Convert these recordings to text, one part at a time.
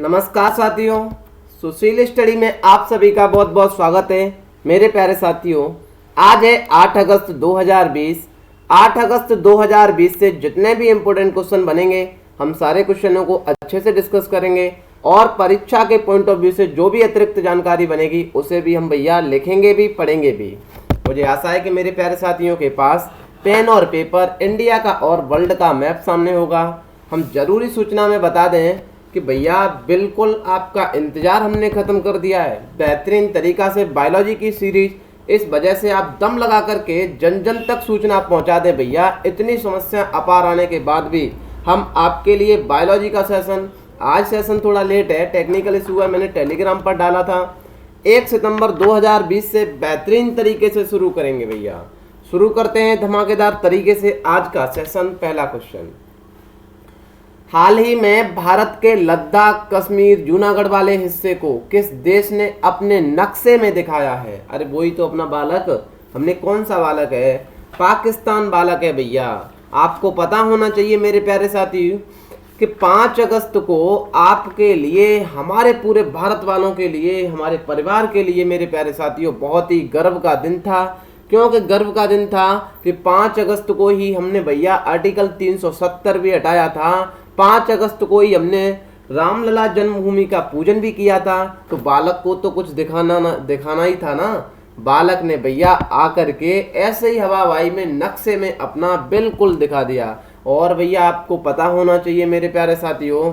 नमस्कार साथियों, सुशील स्टडी में आप सभी का बहुत बहुत स्वागत है। मेरे प्यारे साथियों, आज है 8 अगस्त 2020। 8 अगस्त 2020 से जितने भी इम्पोर्टेंट क्वेश्चन बनेंगे हम सारे क्वेश्चनों को अच्छे से डिस्कस करेंगे और परीक्षा के पॉइंट ऑफ व्यू से जो भी अतिरिक्त जानकारी बनेगी उसे भी हम भैया लिखेंगे भी, पढ़ेंगे भी। मुझे आशा है कि मेरे प्यारे साथियों के पास पेन और पेपर, इंडिया का और वर्ल्ड का मैप सामने होगा। हम जरूरी सूचना में बता दें कि भैया बिल्कुल आपका इंतजार हमने खत्म कर दिया है। बेहतरीन तरीका से बायोलॉजी की सीरीज, इस वजह से आप दम लगा करके जन जन तक सूचना पहुंचा दें भैया। इतनी समस्या अपार आने के बाद भी हम आपके लिए बायोलॉजी का सेशन, आज सेशन थोड़ा लेट है, टेक्निकल इशू है, मैंने टेलीग्राम पर डाला था। 1 सितंबर 2020 से बेहतरीन तरीके से शुरू करेंगे भैया। शुरू करते हैं धमाकेदार तरीके से आज का सेशन। पहला क्वेश्चन, हाल ही में भारत के लद्दाख, कश्मीर, जूनागढ़ वाले हिस्से को किस देश ने अपने नक्शे में दिखाया है? अरे वही तो अपना बालक, हमने कौन सा बालक है? पाकिस्तान बालक है भैया। आपको पता होना चाहिए मेरे प्यारे साथी कि 5 अगस्त को आपके लिए, हमारे पूरे भारत वालों के लिए, हमारे परिवार के लिए मेरे प्यारे साथियों बहुत ही गर्व का दिन था। क्योंकि गर्व का दिन था कि 5 अगस्त को ही हमने भैया आर्टिकल 370 भी हटाया था। 5 अगस्त को ही हमने रामलला जन्मभूमि का पूजन भी किया था। तो बालक को तो कुछ दिखाना ही था ना। बालक ने भैया आकर के ऐसे ही हवाबाई में नक्शे में अपना बिल्कुल दिखा दिया। और भैया आपको पता होना चाहिए मेरे प्यारे साथियों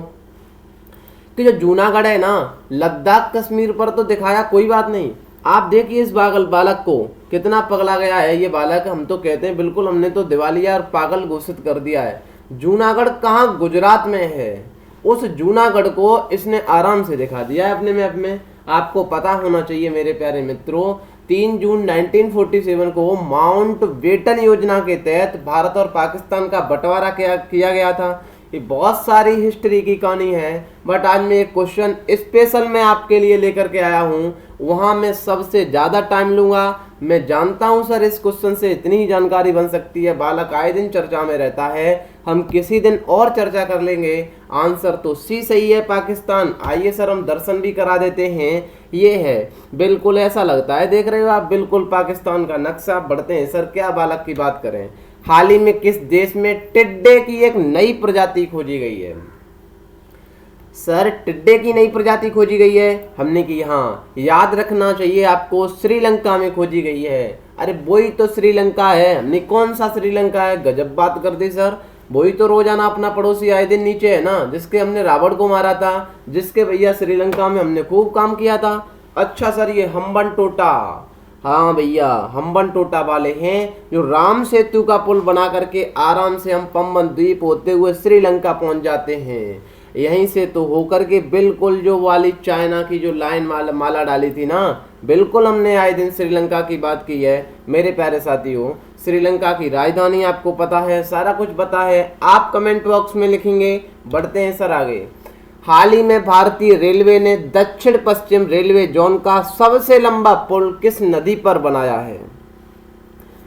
कि जो जूनागढ़ है ना, लद्दाख कश्मीर पर तो दिखाया, कोई बात नहीं। आप देखिए इस बालक को, कितना पगला गया है ये बालक। हम तो कहते हैं बिल्कुल हमने तो दिवालिया और पागल घोषित कर दिया है। जूनागढ़ कहाँ, गुजरात में है। उस जूनागढ़ को इसने आराम से दिखा दिया है अपने मैप में। आपको पता होना चाहिए मेरे प्यारे मित्रों, 3 जून 1947 को माउंट बेटन योजना के तहत भारत और पाकिस्तान का बंटवारा किया गया था। ये बहुत सारी हिस्ट्री की कहानी है, बट आज मैं एक क्वेश्चन स्पेशल मैं आपके लिए लेकर के आया हूँ। वहाँ मैं सबसे ज़्यादा टाइम लूँगा। मैं जानता हूँ सर इस क्वेश्चन से इतनी ही जानकारी बन सकती है। बालक आए दिन चर्चा में रहता है, हम किसी दिन और चर्चा कर लेंगे। आंसर तो सी सही है, पाकिस्तान। आइए सर हम दर्शन भी करा देते हैं। ये है, बिल्कुल ऐसा लगता है, देख रहे हो आप, बिल्कुल पाकिस्तान का नक्शा। बढ़ते हैं सर, क्या बालक की बात करें। हाल ही में किस देश में टिड्डे की एक नई प्रजाति खोजी गई है? सर टिड्डे की नई प्रजाति खोजी गई है हमने की, हाँ याद रखना चाहिए आपको, श्रीलंका में खोजी गई है। अरे वही तो श्रीलंका है। हमने कौन सा श्रीलंका है? गजब बात कर दी सर। वही तो रोजाना अपना पड़ोसी आए दिन नीचे है ना, जिसके हमने रावण को मारा था, जिसके भैया श्रीलंका में हमने खूब काम किया था। अच्छा सर, ये हम्बनटोटा, हाँ भैया हम्बनटोटा वाले हैं जो राम सेतु का पुल बना करके आराम से हम पंबन द्वीप होते हुए श्रीलंका पहुंच जाते हैं। यहीं से तो होकर के बिल्कुल जो वाली चाइना की जो लाइन माला डाली थी ना, बिल्कुल हमने आए दिन श्रीलंका की बात की है। मेरे प्यारे साथियों, श्रीलंका की राजधानी आपको पता है, सारा कुछ पता है, आप कमेंट बॉक्स में लिखेंगे। बढ़ते हैं सर आगे। हाल ही में भारतीय रेलवे ने दक्षिण पश्चिम रेलवे जोन का सबसे लंबा पुल किस नदी पर बनाया है?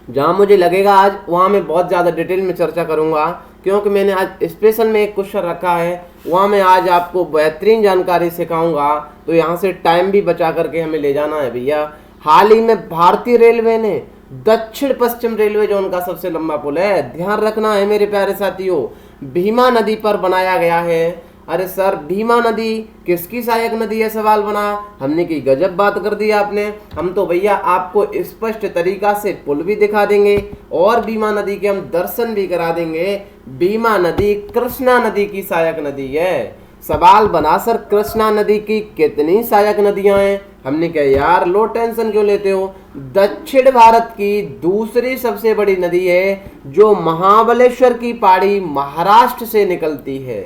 जहां मुझे लगेगा आज वहां मैं बहुत ज़्यादा डिटेल में चर्चा करूंगा, क्योंकि मैंने आज स्पेशल में एक क्वेश्चन रखा है, वहां मैं आज आपको बेहतरीन जानकारी सिखाऊंगा। तो यहां से टाइम भी बचा करके हमें ले जाना है भैया। हाल ही में भारतीय रेलवे ने दक्षिण पश्चिम रेलवे जोन का सबसे लंबा पुल है, ध्यान रखना है मेरे प्यारे साथियों, भीमा नदी पर बनाया गया है। अरे सर भीमा नदी किसकी सहायक नदी है? सवाल बना, हमने की गजब बात कर दी आपने। हम तो भैया आपको स्पष्ट तरीका से पुल भी दिखा देंगे और भीमा नदी के हम दर्शन भी करा देंगे। भीमा नदी कृष्णा नदी की सहायक नदी है। सवाल बना सर, कृष्णा नदी की कितनी सहायक नदियां हैं? हमने कहा यार लो टेंशन क्यों लेते हो, दक्षिण भारत की दूसरी सबसे बड़ी नदी है जो महाबलेश्वर की पहाड़ी महाराष्ट्र से निकलती है।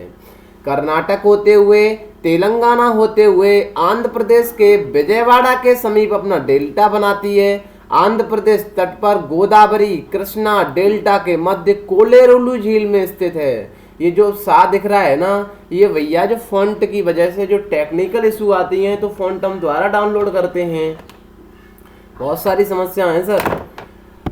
कर्नाटक होते हुए, तेलंगाना होते हुए आंध्र प्रदेश के विजयवाड़ा के समीप अपना डेल्टा बनाती है। आंध्र प्रदेश तट पर गोदावरी कृष्णा डेल्टा के मध्य कोलेरुलु झील में स्थित है। ये जो सा दिख रहा है ना, ये भैया जो फॉन्ट की वजह से जो टेक्निकल इशू आती हैं तो फॉन्ट हम द्वारा डाउनलोड करते हैं, बहुत सारी समस्या हैं सर।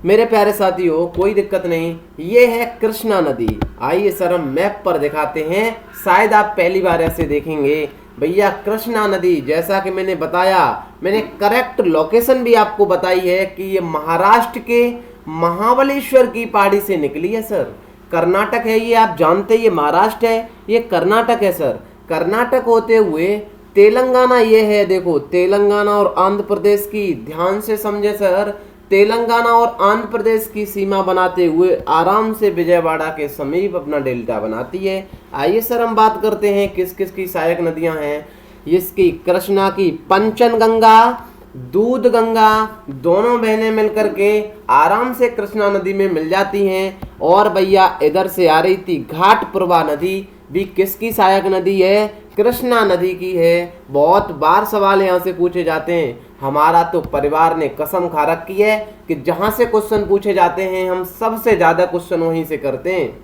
मेरे प्यारे साथियों कोई दिक्कत नहीं, ये है कृष्णा नदी। आइए सर हम मैप पर दिखाते हैं, शायद आप पहली बार ऐसे देखेंगे। भैया कृष्णा नदी, जैसा कि मैंने बताया, मैंने करेक्ट लोकेशन भी आपको बताई है कि ये महाराष्ट्र के महाबलेश्वर की पहाड़ी से निकली है सर। कर्नाटक है ये, आप जानते हैं, ये महाराष्ट्र है, ये कर्नाटक है सर। कर्नाटक होते हुए तेलंगाना ये है, देखो तेलंगाना और आंध्र प्रदेश की, ध्यान से समझे सर, तेलंगाना और आंध्र प्रदेश की सीमा बनाते हुए आराम से विजयवाड़ा के समीप अपना डेल्टा बनाती है। आइए सर हम बात करते हैं किस किस की सहायक नदियां हैं। इसकी कृष्णा की पंचन गंगा, दूध गंगा, दोनों बहनें मिलकर के आराम से कृष्णा नदी में मिल जाती हैं। और भैया इधर से आ रही थी घाट प्रभा नदी, भी किसकी सहायक नदी है? कृष्णा नदी की है। बहुत बार सवाल यहाँ से पूछे जाते हैं, हमारा तो परिवार ने कसम खा रखी है कि जहां से क्वेश्चन पूछे जाते हैं हम सबसे ज्यादा क्वेश्चन वहीं से करते हैं।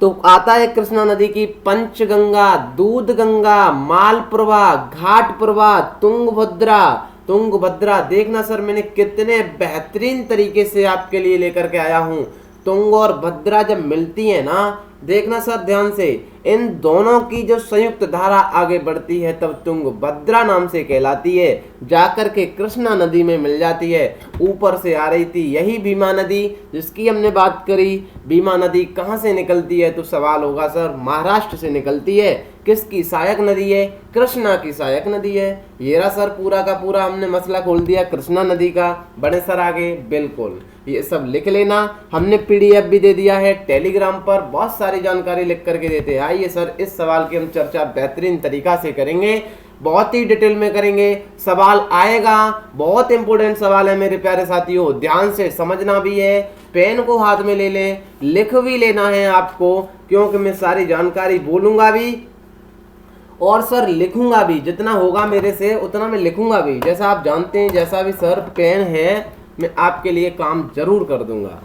तो आता है कृष्णा नदी की पंचगंगा, दूध गंगा, मालप्रभा, घाट प्रभा, तुंगभद्रा। तुंगभद्रा देखना सर, मैंने कितने बेहतरीन तरीके से आपके लिए लेकर के आया हूं। तुंग और भद्रा जब मिलती है ना, देखना सर ध्यान से, इन दोनों की जो संयुक्त धारा आगे बढ़ती है तब तुंगभद्रा नाम से कहलाती है, जाकर के कृष्णा नदी में मिल जाती है। ऊपर से आ रही थी यही भीमा नदी जिसकी हमने बात करी। भीमा नदी कहाँ से निकलती है? तो सवाल होगा सर महाराष्ट्र से निकलती है। किसकी सहायक नदी है? कृष्णा की सहायक नदी है। ये रहा सर पूरा का पूरा हमने मसला खोल दिया कृष्णा नदी का। बड़े सर आगे, बिल्कुल ये सब लिख लेना। हमने पीडीएफ भी दे दिया है टेलीग्राम पर, बहुत सारी जानकारी लिख करके देते हैं। आइए सर इस सवाल की हम चर्चा बेहतरीन तरीका से करेंगे, बहुत ही डिटेल में करेंगे। सवाल आएगा, बहुत इंपॉर्टेंट सवाल है मेरे प्यारे साथियों, ध्यान से समझना भी है। पेन को हाथ में ले लें, लिख भी लेना है आपको, क्योंकि मैं सारी जानकारी बोलूंगा भी और सर लिखूंगा भी। जितना होगा मेरे से उतना मैं लिखूंगा भी। जैसा आप जानते हैं, जैसा भी सर पेन है मैं आपके लिए काम जरूर कर दूंगा।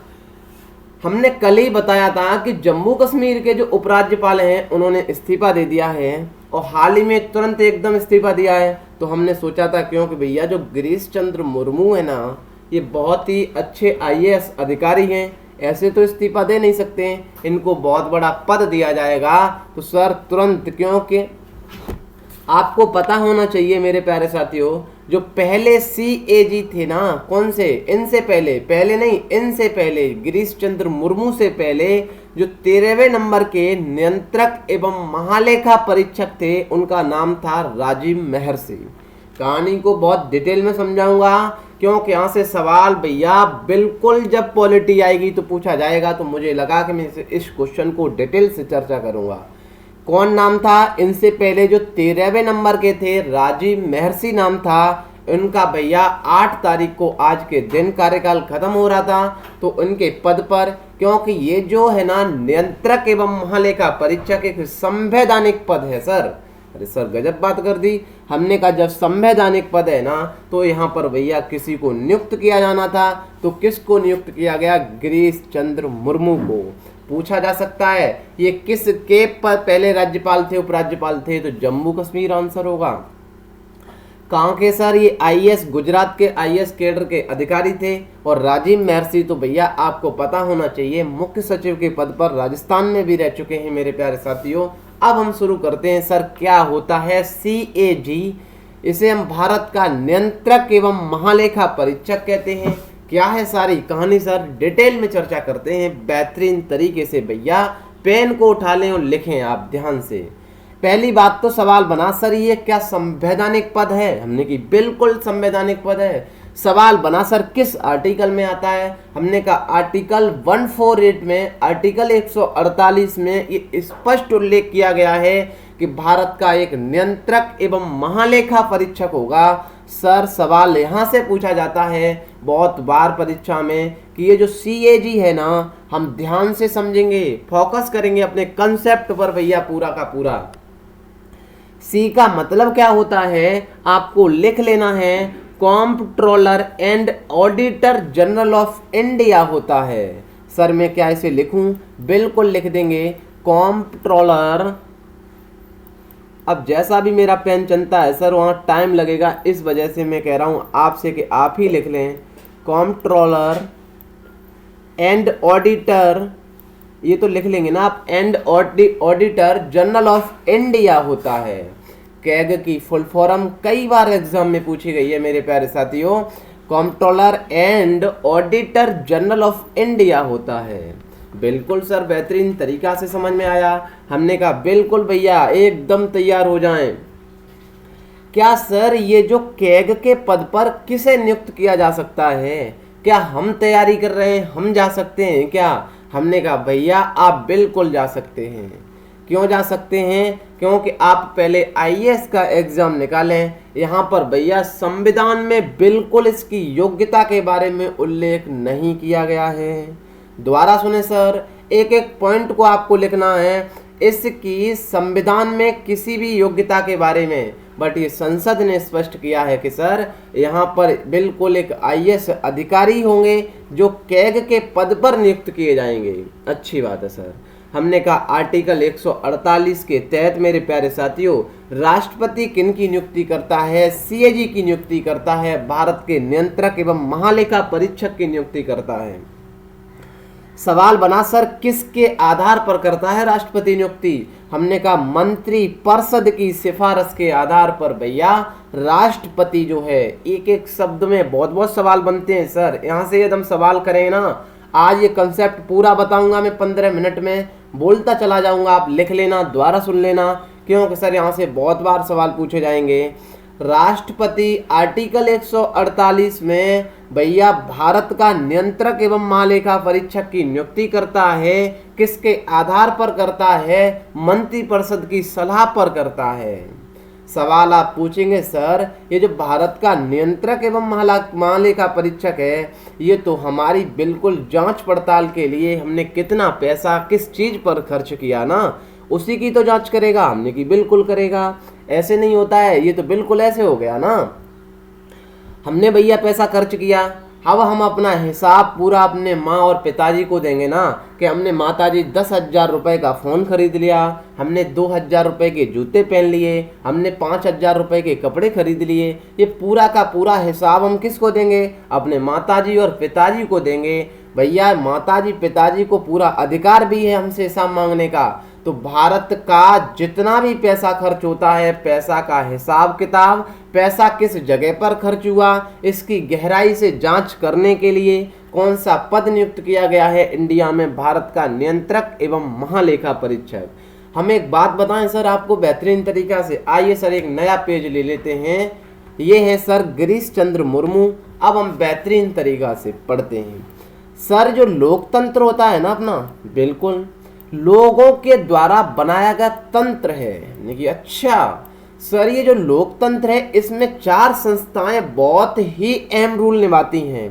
हमने कल ही बताया था कि जम्मू कश्मीर के जो उपराज्यपाल हैं उन्होंने इस्तीफा दे दिया है, और हाल ही में तुरंत एकदम इस्तीफा दिया है। तो हमने सोचा था, क्योंकि भैया जो गिरीश चंद्र मुर्मू है ना, ये बहुत ही अच्छे आईएएस अधिकारी हैं, ऐसे तो इस्तीफा दे नहीं सकते हैं, इनको बहुत बड़ा पद दिया जाएगा। तो सर तुरंत, क्योंकि आपको पता होना चाहिए मेरे प्यारे साथियों, जो पहले सीएजी थे ना, कौन से, इनसे पहले नहीं, इनसे पहले, गिरीश चंद्र मुर्मू से पहले जो 13वें नंबर के नियंत्रक एवं महालेखा परीक्षक थे, उनका नाम था राजीव महर्षि। कहानी को बहुत डिटेल में समझाऊंगा, क्योंकि यहाँ से सवाल भैया बिल्कुल जब पॉलिटी आएगी तो पूछा जाएगा। तो मुझे लगा कि मैं इस क्वेश्चन को डिटेल से चर्चा करूंगा। कौन नाम था? इनसे पहले जो 13वें नंबर के थे, राजीव महर्षि नाम था इनका। भैया 8 तारीख को आज के दिन कार्यकाल खत्म हो रहा था, तो इनके पद पर, क्योंकि ये जो है ना नियंत्रक एवं महालेखा परीक्षक एक संवैधानिक पद है सर। अरे सर गजब बात कर दी। हमने कहा जब संवैधानिक पद है ना, तो यहाँ पर भैया किसी को नियुक्त किया जाना था। तो किसको नियुक्त किया गया? गिरीश चंद्र मुर्मू को। पूछा जा सकता है ये किस के पर पहले राज्यपाल थे, उपराज्यपाल थे? तो जम्मू कश्मीर आंसर होगा। कहाँ के सर? ये आईएएस, गुजरात के आईएएस कैडर के अधिकारी थे। और राजीव महर्षि तो भैया आपको पता होना चाहिए, मुख्य सचिव के पद पर राजस्थान में भी रह चुके हैं मेरे प्यारे साथियों। अब हम शुरू करते हैं सर, क्या होता है सीएजी? इसे हम भारत का नियंत्रक एवं महालेखा परीक्षक कहते हैं। क्या है सारी कहानी सर, डिटेल में चर्चा करते हैं बेहतरीन तरीके से। भैया पेन को उठा लें और लिखें आप ध्यान से। पहली बात तो सवाल बना, सर ये क्या संवैधानिक पद है? हमने की बिल्कुल संवैधानिक पद है। सवाल बना सर किस आर्टिकल में आता है? हमने कहा आर्टिकल 148 में, आर्टिकल 148 में ये स्पष्ट उल्लेख किया गया है कि भारत का एक नियंत्रक एवं महालेखा परीक्षक होगा। सर सवाल यहाँ से पूछा जाता है बहुत बार परीक्षा में कि ये जो सीएजी है ना, हम ध्यान से समझेंगे, फोकस करेंगे अपने कंसेप्ट पर भैया पूरा का पूरा। सी का मतलब क्या होता है आपको लिख लेना है, comptroller and auditor general of India होता है। सर मैं क्या इसे लिखूं? बिल्कुल लिख देंगे कॉम्प्ट्रोलर। अब जैसा भी मेरा पेन चलता है सर वहाँ टाइम लगेगा, इस वजह से मैं कह रहा हूँ आपसे कि आप ही लिख लें कॉम्प्ट्रोलर एंड ऑडिटर ये तो लिख लेंगे ना आप, and auditor general of India होता है। कैग की फुल फॉर्म कई बार एग्जाम में पूछी गई है मेरे प्यारे साथियों, controller and auditor general of India होता है। बिल्कुल सर, बेहतरीन तरीका से समझ में आया। हमने कहा बिल्कुल भैया एकदम तैयार हो जाएं। क्या सर ये जो कैग के पद पर किसे नियुक्त किया जा सकता है? क्या हम तैयारी कर रहे हैं, हम जा सकते हैं क्या? हमने कहा भैया आप बिल्कुल जा सकते हैं। क्यों जा सकते हैं? क्योंकि आप पहले आईएएस का एग्जाम निकालें। यहाँ पर भैया संविधान में बिल्कुल इसकी योग्यता के बारे में उल्लेख नहीं किया गया है। दोबारा सुने सर, एक एक पॉइंट को आपको लिखना है। इसकी संविधान में किसी भी योग्यता के बारे में, बट ये संसद ने स्पष्ट किया है कि सर यहाँ पर बिल्कुल एक आईएएस अधिकारी होंगे जो कैग के पद पर नियुक्त किए जाएंगे। अच्छी बात है सर। हमने कहा आर्टिकल 148 के तहत मेरे प्यारे साथियों, राष्ट्रपति किन की नियुक्ति करता है? सीएजी की नियुक्ति करता है, भारत के नियंत्रक एवं महालेखा परीक्षक की नियुक्ति करता है। सवाल बना सर किसके आधार पर करता है राष्ट्रपति नियुक्ति? हमने कहा मंत्री परिषद की सिफारिश के आधार पर। भैया राष्ट्रपति जो है, एक एक शब्द में बहुत बहुत सवाल बनते हैं सर। यहाँ से यदि हम सवाल करें ना, आज ये कंसेप्ट पूरा बताऊंगा मैं 15 मिनट में, बोलता चला जाऊंगा, आप लिख लेना, दोबारा सुन लेना, क्योंकि सर यहाँ से बहुत बार सवाल पूछे जाएंगे। राष्ट्रपति आर्टिकल 148 में भैया भारत का नियंत्रक एवं महालेखा परीक्षक की नियुक्ति करता है। किसके आधार पर करता है? मंत्रिपरिषद की सलाह पर करता है। सवाल आप पूछेंगे सर ये जो भारत का नियंत्रक एवं महालेखा परीक्षक है, ये तो हमारी बिल्कुल जांच पड़ताल के लिए हमने कितना पैसा किस चीज पर खर्च किया ना, उसी की तो जांच करेगा। हमने की बिल्कुल करेगा, ऐसे नहीं होता है। ये तो बिल्कुल ऐसे हो गया ना, हमने भैया पैसा खर्च किया, अब हम अपना हिसाब पूरा अपने माँ और पिताजी को देंगे ना, कि हमने माताजी 10,000 रुपये का फ़ोन खरीद लिया, हमने 2,000 रुपये के जूते पहन लिए, हमने 5,000 रुपये के कपड़े खरीद लिए। ये पूरा का पूरा हिसाब हम किसको देंगे? अपने माताजी और पिताजी को देंगे। भैया माताजी पिताजी को पूरा अधिकार भी है हमसे हिसाब मांगने का। तो भारत का जितना भी पैसा खर्च होता है, पैसा का हिसाब किताब, पैसा किस जगह पर खर्च हुआ, इसकी गहराई से जांच करने के लिए कौन सा पद नियुक्त किया गया है इंडिया में? भारत का नियंत्रक एवं महालेखा परीक्षक। हम एक बात बताएं सर आपको बेहतरीन तरीका से। आइए सर एक नया पेज ले लेते हैं। ये है सर गिरीश चंद्र मुर्मू। अब हम बेहतरीन तरीका से पढ़ते हैं। सर जो लोकतंत्र होता है ना अपना, बिल्कुल लोगों के द्वारा बनाया गया तंत्र है। देखिए अच्छा सर, ये जो लोकतंत्र है इसमें 4 संस्थाएं बहुत ही अहम रोल निभाती हैं।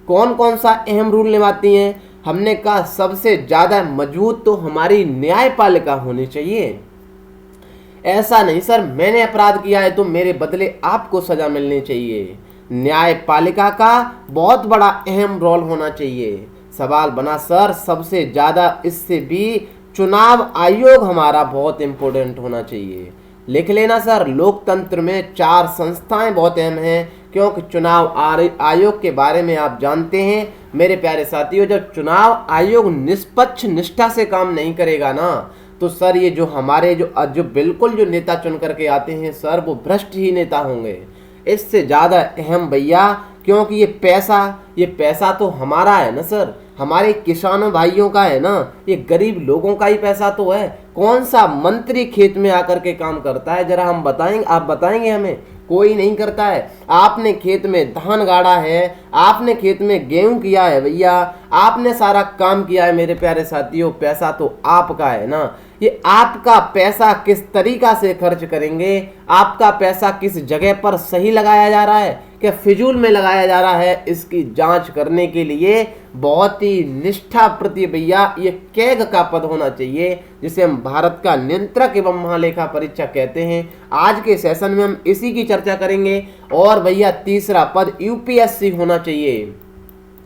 कौन कौन सा अहम रोल निभाती हैं? हमने कहा सबसे ज्यादा मजबूत तो हमारी न्यायपालिका होनी चाहिए। ऐसा नहीं सर मैंने अपराध किया है तो मेरे बदले आपको सजा मिलनी चाहिए। न्यायपालिका का बहुत बड़ा अहम रोल होना चाहिए। सवाल बना सर सबसे ज्यादा इससे भी चुनाव आयोग हमारा बहुत इंपॉर्टेंट होना चाहिए। लिख लेना सर, लोकतंत्र में 4 संस्थाएं बहुत अहम हैं, क्योंकि चुनाव आयोग के बारे में आप जानते हैं मेरे प्यारे साथियों, जब चुनाव आयोग निष्पक्ष निष्ठा से काम नहीं करेगा ना, तो सर ये जो हमारे जो बिल्कुल जो नेता चुन करके आते हैं सर, वो भ्रष्ट ही नेता होंगे। इससे ज़्यादा अहम भैया, क्योंकि ये पैसा तो हमारा है ना सर, हमारे किसानों भाइयों का है ना, ये गरीब लोगों का ही पैसा तो है। कौन सा मंत्री खेत में आकर के काम करता है? जरा हम बताएंगे, आप बताएंगे हमें? कोई नहीं करता है। आपने खेत में धान गाड़ा है, आपने खेत में गेहूं किया है भैया, आपने सारा काम किया है मेरे प्यारे साथियों, पैसा तो आपका है ना। ये आपका पैसा किस तरीका से खर्च करेंगे, आपका पैसा किस जगह पर सही लगाया जा रहा है, क्या फिजूल में लगाया जा रहा है, इसकी जांच करने के लिए बहुत ही निष्ठा प्रति भैया ये कैग का पद होना चाहिए, जिसे हम भारत का नियंत्रक एवं महालेखा परीक्षक कहते हैं। आज के सेशन में हम इसी की चर्चा करेंगे। और भैया तीसरा पद यूपीएससी होना चाहिए,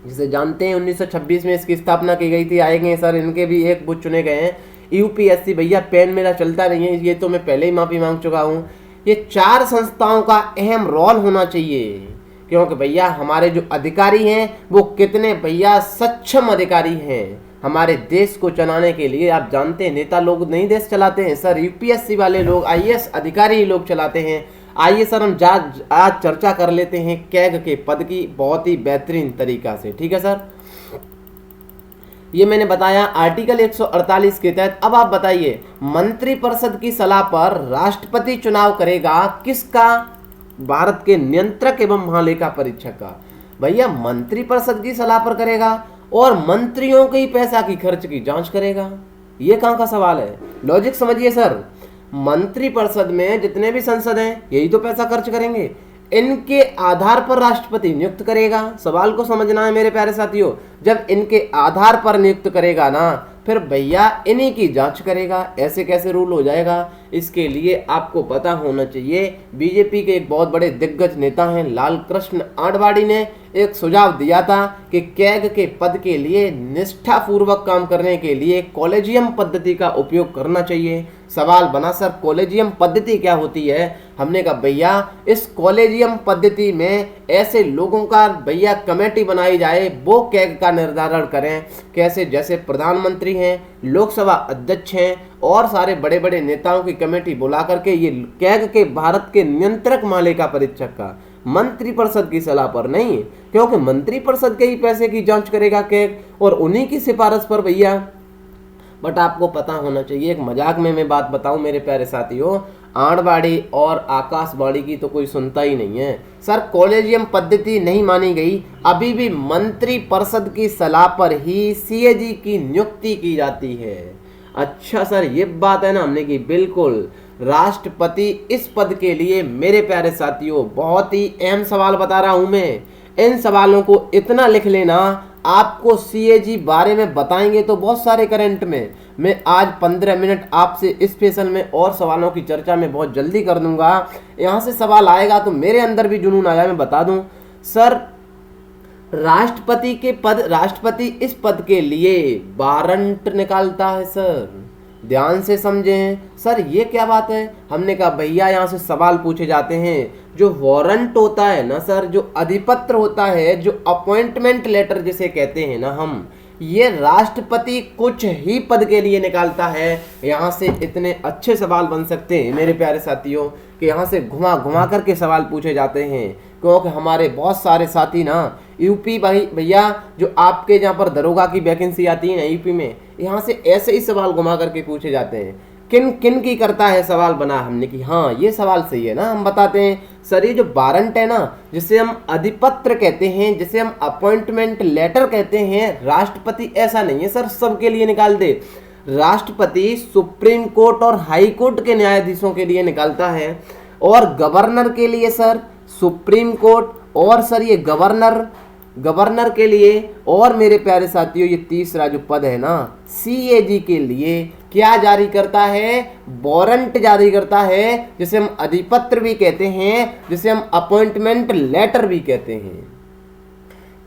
जिसे जानते हैं 1926 में इसकी स्थापना की गई थी। आएंगे सर, इनके भी एक बुध चुने गए हैं। यूपीएससी भैया पेन मेरा चलता नहीं है, ये तो मैं पहले ही माफी मांग चुका हूँ। ये 4 संस्थाओं का अहम रोल होना चाहिए, क्योंकि भैया हमारे जो अधिकारी हैं वो कितने भैया सक्षम अधिकारी हैं। हमारे देश को चलाने के लिए। आप जानते हैं नेता लोग नहीं देश चलाते हैं सर, यूपीएससी वाले लोग, आईएएस अधिकारी ही लोग चलाते हैं। आइए सर हम आज चर्चा कर लेते हैं कैग के पद की बहुत ही बेहतरीन तरीका से, ठीक है सर। ये मैंने बताया आर्टिकल 148 के तहत। अब आप बताइए, मंत्रिपरिषद की सलाह पर राष्ट्रपति चुनाव करेगा किसका? भारत के नियंत्रक एवं महालेखा परीक्षक का। भैया मंत्रिपरिषद की सलाह पर करेगा और मंत्रियों के ही पैसा की खर्च की जांच करेगा, ये कहां का सवाल है? लॉजिक समझिए सर, मंत्रिपरिषद में जितने भी सांसद हैं यही तो पैसा खर्च करेंगे, इनके आधार पर राष्ट्रपति नियुक्त करेगा। सवाल को समझना है मेरे प्यारे साथियों, जब इनके आधार पर नियुक्त करेगा ना, फिर भैया इन्हीं की जांच करेगा। ऐसे कैसे रूल हो जाएगा? इसके लिए आपको पता होना चाहिए, बीजेपी के एक बहुत बड़े दिग्गज नेता हैं लाल कृष्ण आडवाणी ने एक सुझाव दिया था कि कैग के पद के लिए निष्ठापूर्वक काम करने के लिए कॉलेजियम पद्धति का उपयोग करना चाहिए। सवाल बना सर कॉलेजियम पद्धति क्या होती है? हमने कहा भैया इस कॉलेजियम पद्धति में ऐसे लोगों का भैया कमेटी बनाई जाए, वो कैग का निर्धारण करें। कैसे? जैसे प्रधानमंत्री हैं, लोकसभा अध्यक्ष हैं और सारे बड़े बड़े नेताओं की कमेटी बुला करके ये कैग के भारत के नियंत्रक महालेखा परीक्षक का मंत्रिपरिषद की सलाह पर नहीं, क्योंकि मंत्रिपरिषद के ही पैसे की जांच करेगा कैग और उन्हीं की सिफारिश पर भैया। बट आपको पता होना चाहिए, एक मजाक में मैं बात बताऊं मेरे प्यारे साथियों, आडवाणी और आकाशवाणी की तो कोई सुनता ही नहीं है सर। कॉलेजियम पद्धति नहीं मानी गई, अभी भी मंत्रिपरिषद की सलाह पर ही सीएजी की नियुक्ति की जाती है। अच्छा सर ये बात है ना हमने की, बिल्कुल। राष्ट्रपति इस पद के लिए मेरे प्यारे साथियों बहुत ही अहम सवाल बता रहा हूं मैं, इन सवालों को इतना लिख लेना। आपको सीएजी बारे में बताएंगे तो बहुत सारे करंट में, मैं आज 15 मिनट आपसे इस स्पेशल में और सवालों की चर्चा में बहुत जल्दी कर दूंगा। यहां से सवाल आएगा तो मेरे अंदर भी जुनून आया, मैं बता दूं सर। राष्ट्रपति के पद, राष्ट्रपति इस पद के लिए वारंट निकालता है सर, ध्यान से समझें सर ये क्या बात है। हमने कहा भैया यहाँ से सवाल पूछे जाते हैं, जो वारंट होता है ना सर, जो अधिपत्र होता है, जो अपॉइंटमेंट लेटर जिसे कहते हैं ना हम, ये राष्ट्रपति कुछ ही पद के लिए निकालता है। यहाँ से इतने अच्छे सवाल बन सकते हैं मेरे प्यारे साथियों कि यहाँ से घुमा घुमा करके सवाल पूछे जाते हैं, क्योंकि हमारे बहुत सारे साथी ना यूपी भैया जो आपके जहाँ पर दरोगा की वैकेंसी आती है ना यूपी में, यहाँ से ऐसे ही सवाल घुमा करके पूछे जाते हैं। किन किन की करता है सवाल बना हमने कि हाँ ये सवाल सही है ना, हम बताते हैं सर। ये जो वारंट है ना, जिसे हम अधिपत्र कहते हैं, जिसे हम अपॉइंटमेंट लेटर कहते हैं, राष्ट्रपति ऐसा नहीं है सर सबके लिए निकाल दे। राष्ट्रपति सुप्रीम कोर्ट और हाई कोर्ट के न्यायाधीशों के लिए निकालता है, और गवर्नर के लिए सर सुप्रीम कोर्ट, और सर ये गवर्नर के लिए, और मेरे प्यारे साथियों ये तीसरा जो पद है ना सीएजी के लिए क्या जारी करता है? वारंट जारी करता है, जिसे हम अधिपत्र भी कहते हैं, जिसे हम अपॉइंटमेंट लेटर भी कहते हैं।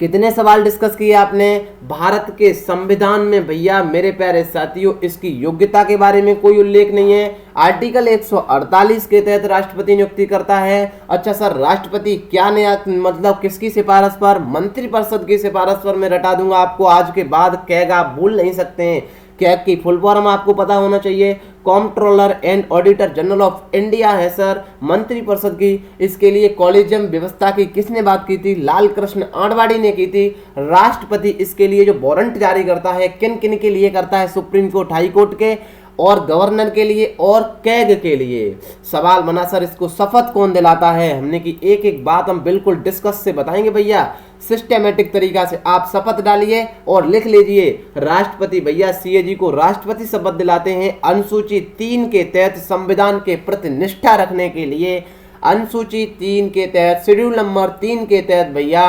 कितने सवाल डिस्कस किए आपने? भारत के संविधान में भैया मेरे प्यारे साथियों इसकी योग्यता के बारे में कोई उल्लेख नहीं है। आर्टिकल 148 के तहत राष्ट्रपति नियुक्ति करता है। अच्छा सर राष्ट्रपति क्या नया मतलब किसकी सिफारिश पर? मंत्रिपरिषद की सिफारिश पर। मैं रटा दूंगा आपको आज के बाद, कैग आप भूल नहीं सकते हैं। कैग की फुल फॉर्म आपको पता होना चाहिए, comptroller and auditor general of India है सर मंत्रिपरिषद की। इसके लिए कॉलेजियम व्यवस्था की किसने बात की थी? लाल कृष्ण आडवाणी ने की थी। राष्ट्रपति इसके लिए जो वारंट जारी करता है किन किन के लिए करता है? सुप्रीम कोर्ट, हाई कोर्ट के, और गवर्नर के लिए, और कैग के लिए। सवाल बना सर इसको शपथ कौन दिलाता है? हमने की एक एक बात हम बिल्कुल डिस्कस से बताएंगे भैया, सिस्टेमेटिक तरीका से। आप शपथ डालिए और लिख लीजिए, राष्ट्रपति भैया सीएजी को राष्ट्रपति शपथ दिलाते हैं अनुसूची 3 के तहत संविधान के प्रति निष्ठा रखने के लिए। अनुसूची 3 के तहत, शेड्यूल नंबर 3 के तहत भैया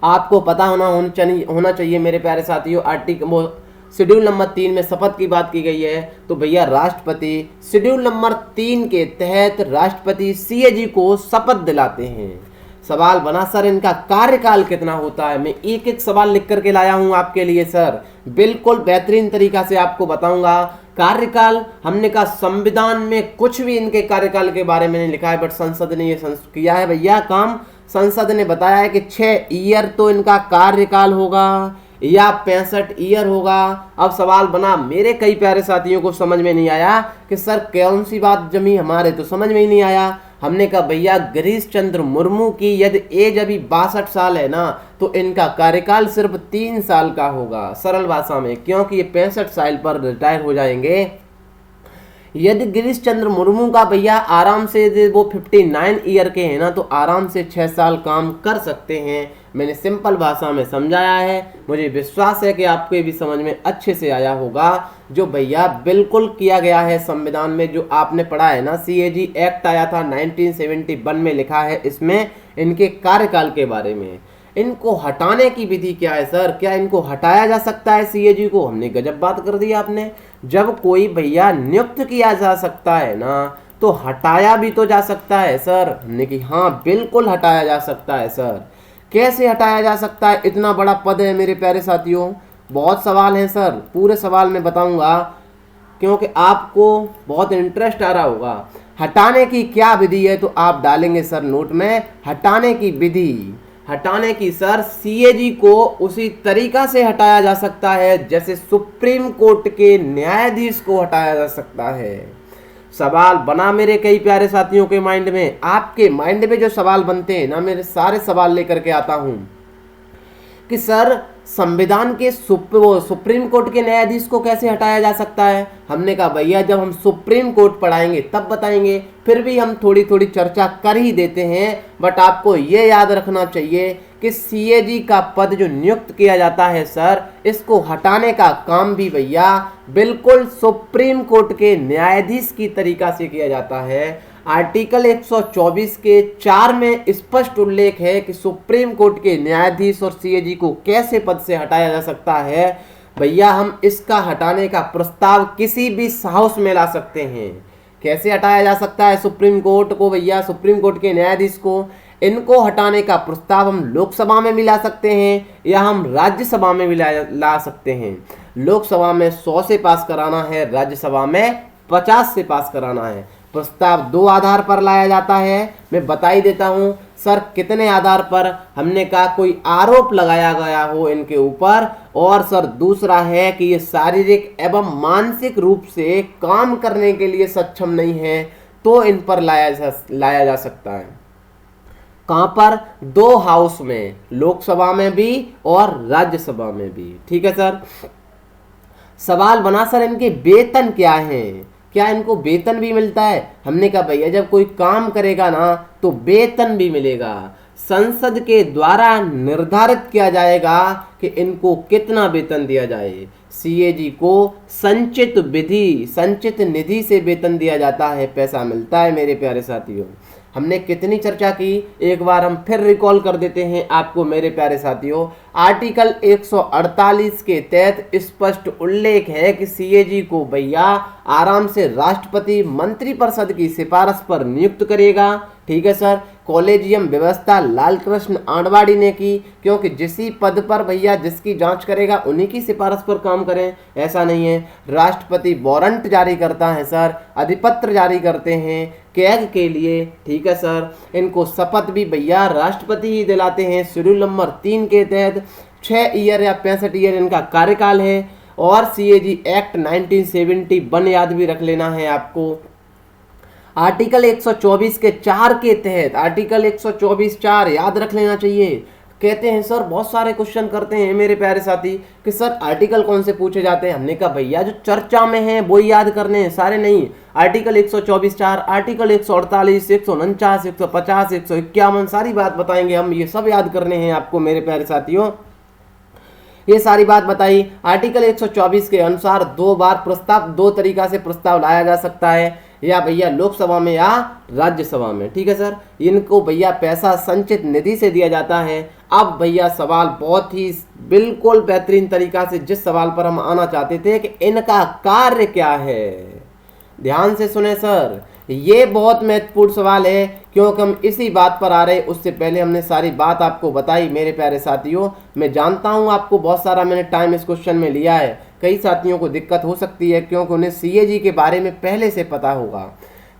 आपको पता होना चाहिए मेरे प्यारे साथियों। आर्टिकल शेड्यूल नंबर 3 में शपथ की बात की गई है, तो भैया राष्ट्रपति शेड्यूल नंबर 3 के तहत राष्ट्रपति सीएजी को शपथ दिलाते हैं। सवाल बना सर इनका कार्यकाल कितना होता है? मैं एक एक सवाल लिख करके लाया हूं आपके लिए सर, बिल्कुल बेहतरीन तरीका से आपको बताऊंगा। कार्यकाल हमने कहा संविधान में कुछ भी इनके कार्यकाल के बारे में नहीं लिखा है, बट संसद ने ये किया है भैया काम। संसद ने बताया है कि 6 ईयर तो इनका कार्यकाल होगा। या 65 ईयर होगा। अब सवाल बना, मेरे कई प्यारे साथियों को समझ में नहीं आया कि सर कौन सी बात जमी, हमारे तो समझ में ही नहीं आया। हमने कहा भैया गिरीश चंद्र मुर्मू की यदि एज अभी 62 साल है ना, तो इनका कार्यकाल सिर्फ 3 साल का होगा, सरल भाषा में, क्योंकि ये 65 साल पर रिटायर हो जाएंगे। यदि गिरीश चंद्र मुर्मू का भैया आराम से वो 59 ईयर के हैं ना, तो आराम से 6 साल काम कर सकते हैं। मैंने सिंपल भाषा में समझाया है, मुझे विश्वास है कि आपको भी समझ में अच्छे से आया होगा। जो भैया बिल्कुल किया गया है संविधान में, जो आपने पढ़ा है ना, CAG एक्ट आया था 1971 में, लिखा है इसमें इनके कार्यकाल के बारे में। इनको हटाने की विधि क्या है सर, क्या इनको हटाया जा सकता है CAG को? हमने गजब बात कर दी आपने। जब कोई भैया नियुक्त किया जा सकता है ना, तो हटाया भी तो जा सकता है सर। हमने कि हाँ बिल्कुल हटाया जा सकता है सर। कैसे हटाया जा सकता है? इतना बड़ा पद है मेरे प्यारे साथियों, बहुत सवाल हैं सर, पूरे सवाल में बताऊंगा क्योंकि आपको बहुत इंटरेस्ट आ रहा होगा। हटाने की क्या विधि है, तो आप डालेंगे सर नोट में, हटाने की विधि। हटाने की सर, CAG को उसी तरीका से हटाया जा सकता है जैसे सुप्रीम कोर्ट के न्यायाधीश को हटाया जा सकता है। सवाल बना मेरे कई प्यारे साथियों के माइंड में, आपके माइंड में जो सवाल बनते हैं ना, मेरे सारे सवाल लेकर के आता हूं कि सर संविधान के सुप्रीम कोर्ट के न्यायाधीश को कैसे हटाया जा सकता है। हमने कहा भैया जब हम सुप्रीम कोर्ट पढ़ाएंगे तब बताएंगे, फिर भी हम थोड़ी थोड़ी चर्चा कर ही देते हैं। बट आपको ये याद रखना चाहिए कि CAG का पद जो नियुक्त किया जाता है सर, इसको हटाने का काम भी भैया बिल्कुल सुप्रीम कोर्ट के न्यायाधीश की तरीका से किया जाता है। आर्टिकल 124 के 4 में स्पष्ट उल्लेख है कि सुप्रीम कोर्ट के न्यायाधीश और CAG को कैसे पद से हटाया जा सकता है। भैया हम इसका हटाने का प्रस्ताव किसी भी हाउस में ला सकते हैं। कैसे हटाया जा सकता है सुप्रीम कोर्ट को भैया, सुप्रीम कोर्ट के न्यायाधीश को? इनको हटाने का प्रस्ताव हम लोकसभा में भी ला सकते हैं या हम राज्यसभा में भी ला सकते हैं। लोकसभा में 100 से पास कराना है, राज्यसभा में 50 से पास कराना है। प्रस्ताव 2 आधार पर लाया जाता है, मैं बता ही देता हूं सर कितने आधार पर। हमने कहा कोई आरोप लगाया गया हो इनके ऊपर, और सर दूसरा है कि ये शारीरिक एवं मानसिक रूप से काम करने के लिए सक्षम नहीं है, तो इन पर लाया जा सकता है। कहां पर? 2 हाउस में, लोकसभा में भी और राज्यसभा में भी। ठीक है सर। सवाल बना सर इनके वेतन क्या हैं, क्या इनको वेतन भी मिलता है? हमने कहा भैया जब कोई काम करेगा ना तो वेतन भी मिलेगा। संसद के द्वारा निर्धारित किया जाएगा कि इनको कितना वेतन दिया जाए। CAG को संचित निधि से वेतन दिया जाता है, पैसा मिलता है मेरे प्यारे साथियों। हमने कितनी चर्चा की, एक बार हम फिर रिकॉल कर देते हैं आपको मेरे प्यारे साथियों। आर्टिकल 148 के तहत स्पष्ट उल्लेख है कि CAG को भैया आराम से राष्ट्रपति मंत्रिपरिषद की सिफारिश पर नियुक्त करेगा। ठीक है सर। कॉलेजियम व्यवस्था लाल कृष्ण आडवाणी ने की, क्योंकि जिसी पद पर भैया जिसकी जांच करेगा उन्हीं की सिफारिश पर काम करें, ऐसा नहीं है। राष्ट्रपति वारंट जारी करता है सर, अधिपत्र जारी करते हैं कैग के लिए। ठीक है सर। इनको शपथ भी भैया राष्ट्रपति ही दिलाते हैं। शेड्यूल नंबर 3 के तहत 6 ईयर या 65 ईयर इनका कार्यकाल है। और CAG एक्ट 1971 याद भी रख लेना है आपको। आर्टिकल 124 के 4 के तहत, आर्टिकल 124(4) याद रख लेना चाहिए। कहते हैं सर बहुत सारे क्वेश्चन करते हैं मेरे प्यारे साथी कि सर आर्टिकल कौन से पूछे जाते हैं। हमने कहा भैया जो चर्चा में है वो ही याद करने हैं, सारे नहीं। आर्टिकल 124(4), आर्टिकल 148, 149, 150, 151, सारी बात बताएंगे हम, ये सब याद करने हैं आपको मेरे प्यारे साथियों। ये सारी बात बताई। आर्टिकल 124 के अनुसार 2 बार प्रस्ताव, 2 तरीका से प्रस्ताव लाया जा सकता है, या भैया लोकसभा में या राज्यसभा में। ठीक है सर। इनको भैया पैसा संचित निधि से दिया जाता है। अब भैया सवाल बहुत ही बिल्कुल बेहतरीन तरीका से जिस सवाल पर हम आना चाहते थे कि इनका कार्य क्या है, ध्यान से सुने सर, ये बहुत महत्वपूर्ण सवाल है क्योंकि हम इसी बात पर आ रहे। उससे पहले हमने सारी बात आपको बताई मेरे प्यारे साथियों। मैं जानता हूं आपको बहुत सारा मैंने टाइम इस क्वेश्चन में लिया है, कई साथियों को दिक्कत हो सकती है क्योंकि उन्हें CAG के बारे में पहले से पता होगा।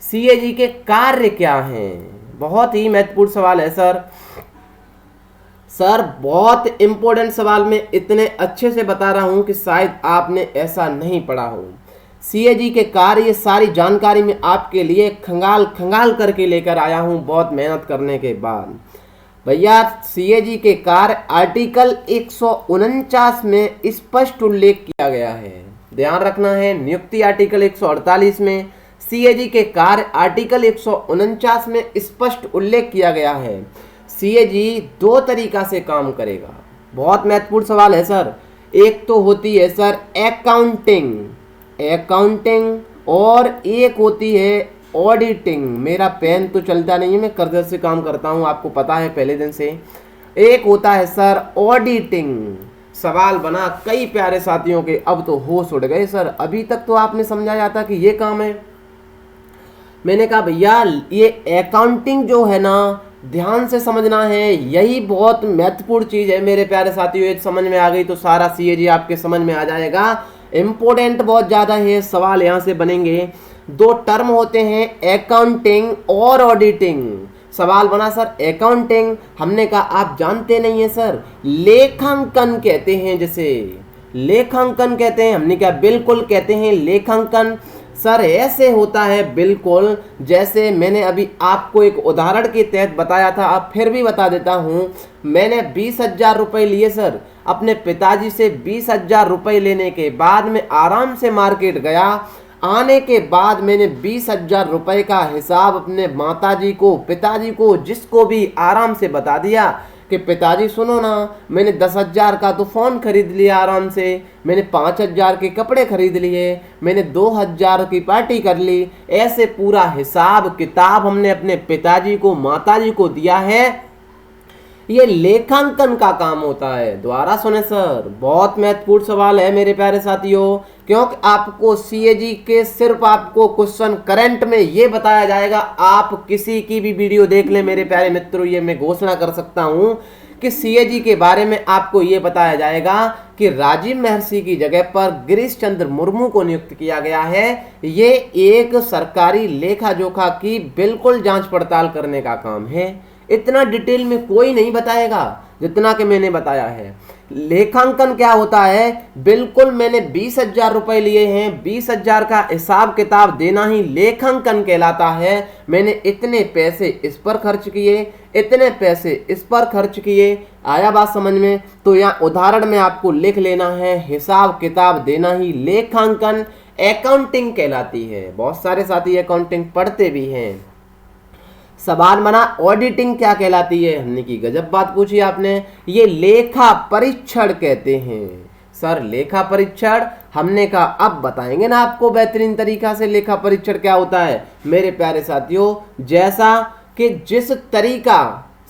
CAG के कार्य क्या हैं, बहुत ही महत्वपूर्ण सवाल है सर। सर बहुत इंपॉर्टेंट सवाल मैं इतने अच्छे से बता रहा हूं कि शायद आपने ऐसा नहीं पढ़ा हो। सीएजी के कार्य, ये सारी जानकारी मैं आपके लिए खंगाल खंगाल करके लेकर आया हूं बहुत मेहनत करने के बाद। भैया सीएजी के कार्य आर्टिकल 149 में स्पष्ट उल्लेख किया गया है, ध्यान रखना है। नियुक्ति आर्टिकल 148 में, सीएजी के कार्य आर्टिकल 149 में स्पष्ट उल्लेख किया गया है। सीएजी दो तरीका से काम करेगा। बहुत महत्वपूर्ण सवाल है सर। एक तो होती है सर अकाउंटिंग और एक होती है ऑडिटिंग। मेरा पेन तो चलता नहीं है, मैं कर्सर से काम करता हूं, आपको पता है पहले दिन से। एक होता है सर ऑडिटिंग। सवाल बना कई प्यारे साथियों के, अब तो होश उड़ गए सर। अभी तक तो आपने समझाया था कि ये काम है। मैंने कहा भैया ये अकाउंटिंग जो है ना, ध्यान से समझना है, यही बहुत महत्वपूर्ण चीज है मेरे प्यारे साथियों। ये समझ में आ गई तो सारा सीएजी आपके समझ में आ जाएगा। इंपॉर्टेंट बहुत ज्यादा है, सवाल यहाँ से बनेंगे। दो टर्म होते हैं अकाउंटिंग और ऑडिटिंग। सवाल बना सर अकाउंटिंग, हमने कहा आप जानते नहीं है सर, लेखांकन कहते हैं, जिसे लेखांकन कहते हैं। हमने कहा बिल्कुल कहते हैं लेखांकन। सर ऐसे होता है बिल्कुल जैसे मैंने अभी आपको एक उदाहरण के तहत बताया था, अब फिर भी बता देता हूं। मैंने 20,000 रुपए लिए सर अपने पिताजी से। 20,000 रुपए लेने के बाद मैं आराम से मार्केट गया। आने के बाद मैंने 20,000 रुपए का हिसाब अपने माताजी को, पिताजी को, जिसको भी आराम से बता दिया कि पिताजी सुनो ना, मैंने 10,000 का तो फ़ोन खरीद लिया आराम से, मैंने 5,000 के कपड़े खरीद लिए, मैंने 2,000 की पार्टी कर ली। ऐसे पूरा हिसाब किताब हमने अपने पिताजी को, माताजी को दिया है। ये लेखांकन का काम होता है। दोबारा सुने सर, बहुत महत्वपूर्ण सवाल है मेरे प्यारे साथियों, क्योंकि आपको सीएजी के सिर्फ आपको क्वेश्चन करंट में ये बताया जाएगा। आप किसी की भी वीडियो देख लें मेरे प्यारे मित्रों, ये मैं घोषणा कर सकता हूं कि सीएजी के बारे में आपको ये बताया जाएगा कि राजीव महर्षि की जगह पर गिरीश चंद्र मुर्मू को नियुक्त किया गया है। ये एक सरकारी लेखा जोखा की बिल्कुल जांच पड़ताल करने का काम है। इतना डिटेल में कोई नहीं बताएगा जितना कि मैंने बताया है। लेखांकन क्या होता है, बिल्कुल मैंने 20,000 रुपए लिए हैं, 20,000 का हिसाब किताब देना ही लेखांकन कहलाता है। मैंने इतने पैसे इस पर खर्च किए, इतने पैसे इस पर खर्च किए। आया बात समझ में? तो यहाँ उदाहरण में आपको लिख लेना है, हिसाब किताब देना ही लेखांकन, अकाउंटिंग कहलाती है। बहुत सारे साथी अकाउंटिंग पढ़ते भी हैं। सवाल बना ऑडिटिंग क्या कहलाती है, हमने की गजब बात पूछी आपने। ये लेखा परीक्षण कहते हैं सर, लेखा परीक्षण। हमने कहा अब बताएंगे ना आपको बेहतरीन तरीका से लेखा परीक्षण क्या होता है मेरे प्यारे साथियों। जैसा कि जिस तरीका,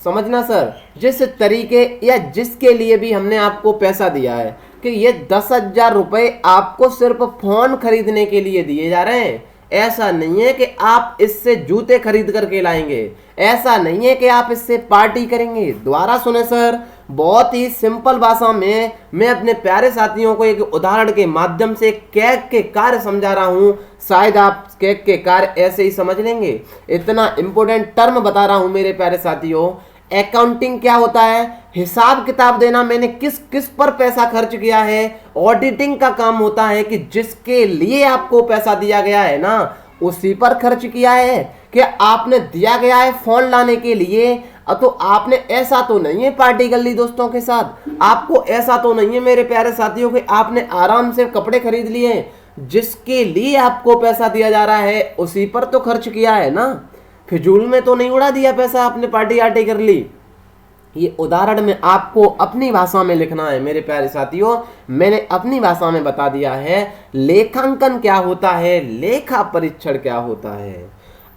समझना सर, जिस तरीके या जिसके लिए भी हमने आपको पैसा दिया है कि ये 10,000 रुपए आपको सिर्फ फोन खरीदने के लिए दिए जा रहे हैं, ऐसा नहीं है कि आप इससे जूते खरीद करके लाएंगे, ऐसा नहीं है कि आप इससे पार्टी करेंगे। दोबारा सुने सर, बहुत ही सिंपल भाषा में मैं अपने प्यारे साथियों को एक उदाहरण के माध्यम से केक के कार्य समझा रहा हूं। शायद आप केक के कार्य ऐसे ही समझ लेंगे। इतना इंपॉर्टेंट टर्म बता रहा हूं मेरे प्यारे साथियों। अकाउंटिंग क्या होता है, हिसाब किताब देना, मैंने किस किस पर पैसा खर्च किया है। ऑडिटिंग का काम होता है कि जिसके लिए आपको पैसा दिया गया है ना, उसी पर खर्च किया है। कि आपने दिया गया है फोन लाने के लिए, तो आपने ऐसा तो नहीं है पार्टी कर ली दोस्तों के साथ, आपको ऐसा तो नहीं है मेरे प्यारे साथियों कि आपने आराम से कपड़े खरीद लिए। जिसके लिए आपको पैसा दिया जा रहा है उसी पर तो खर्च किया है ना, फिजूल में तो नहीं उड़ा दिया पैसा, आपने पार्टी आर्टी कर ली। ये उदाहरण में आपको अपनी भाषा में लिखना है मेरे प्यारे साथियों। मैंने अपनी भाषा में बता दिया है लेखांकन क्या होता है, लेखा परीक्षण क्या होता है।